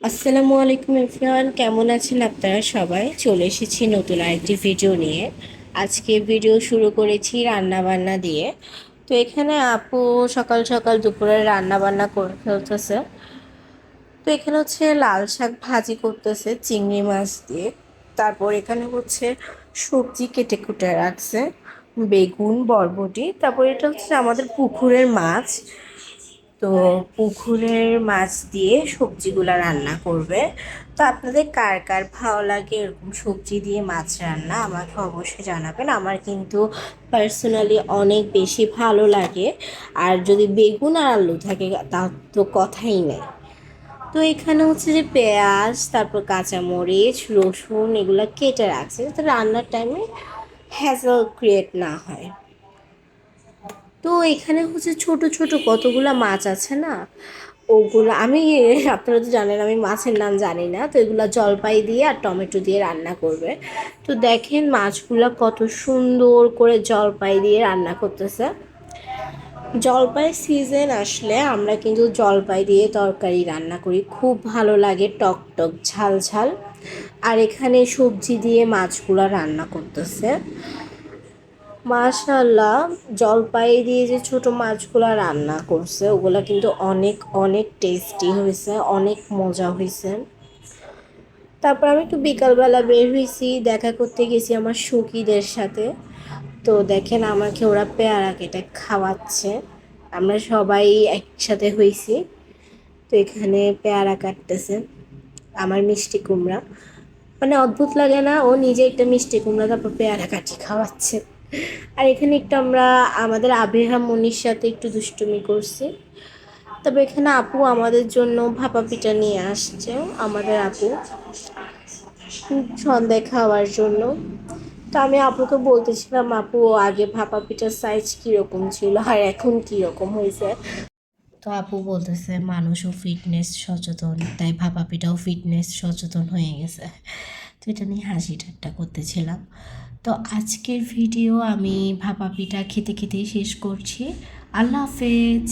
আসসালামু আলাইকুম এভরিওয়ান, কেমন আছেন আপনারা সবাই? চলে এসেছি নতুন আরেকটি ভিডিও নিয়ে। আজকে ভিডিও শুরু করেছি রান্না বান্না দিয়ে। তো এখানে আপু সকাল সকাল দুপুরে রান্না বান্না করে ফেলতেছে। তো এখানে হচ্ছে লাল শাক ভাজি করতেছে চিংড়ি মাছ দিয়ে। তারপর এখানে হচ্ছে সবজি কেটে কুটে রাখছে, বেগুন বরবটি। তারপর এটা হচ্ছে আমাদের পুকুরের মাছ। তো পুকুরের মাছ দিয়ে সবজিগুলা রান্না করবে। তো আপনাদের কার কার ভালো লাগে এরকম সবজি দিয়ে মাছ রান্না, আমাকে অবশ্যই জানাবেন। আমার কিন্তু পার্সোনালি অনেক বেশি ভালো লাগে। আর যদি বেগুন আর আলু থাকে তার তো কথাই নেই। তো এখানে হচ্ছে যে পেঁয়াজ, তারপর কাঁচামরিচ, রসুন এগুলো কেটে রাখছে যাতে রান্নার টাইমে হ্যাজেল ক্রিয়েট না হয়। তো এখানে হচ্ছে ছোট ছোট কতগুলা মাছ আছে না, ওগুলো আমি আপনারা তো জানেন আমি মাছের নাম জানি না। তো এগুলো জলপাই দিয়ে আর টমেটো দিয়ে রান্না করবে। তো দেখেন মাছগুলো কত সুন্দর করে জলপাই দিয়ে রান্না করতেছে। জলপাই সিজন আসলে আমরা কিন্তু জলপাই দিয়ে তরকারি রান্না করি, খুব ভালো লাগে, টক টক ঝাল ঝাল। আর এখানে সবজি দিয়ে মাছগুলো রান্না করতেছে। মাশাল্লাহ, জলপাই দিয়ে যে ছোট মাছগুলো রান্না করছে ওগুলা কিন্তু অনেক অনেক টেস্টি হয়েছে, অনেক মজা হয়েছে। তারপর আমি একটু বিকালবেলা বের হয়েছি, দেখা করতে গেছি আমার সখীদের সাথে। তো দেখেন আমাকে ওরা পেয়ারা কেটে খাওয়াচ্ছে, আমরা সবাই একসাথে হয়েছি। তো এখানে পেয়ারা কাটতেছে আমার মিষ্টি কুমড়া, মানে অদ্ভুত লাগে না, ও নিজে একটা মিষ্টি কুমড়া তারপর পেয়ারা কাটি খাওয়াচ্ছে। আর এখানে একটু আমরা আমাদের আবিহা মনির সাথে একটু দুষ্টুমি করছি। তবে এখানে আপু আমাদের জন্য ভাপা পিঠা নিয়ে আসছে, আমাদের আপু সন্ধ্যায় খাওয়ার জন্য। তো আমি আপুকে বলতেছিলাম আপু আগে ভাপা পিঠার সাইজ কীরকম ছিল আর এখন কীরকম হয়েছে। তো আপু বলতেছে মানুষও ফিটনেস সচেতন, তাই ভাপা পিঠাও ফিটনেস সচেতন হয়ে গেছে। তো এটা নিয়ে হাসি ঠাট্টা করতেছিলাম। তো আজকের ভিডিও আমি ভাপা পিঠা খেতে খেতে শেষ করছি। আল্লাহ হাফেজ।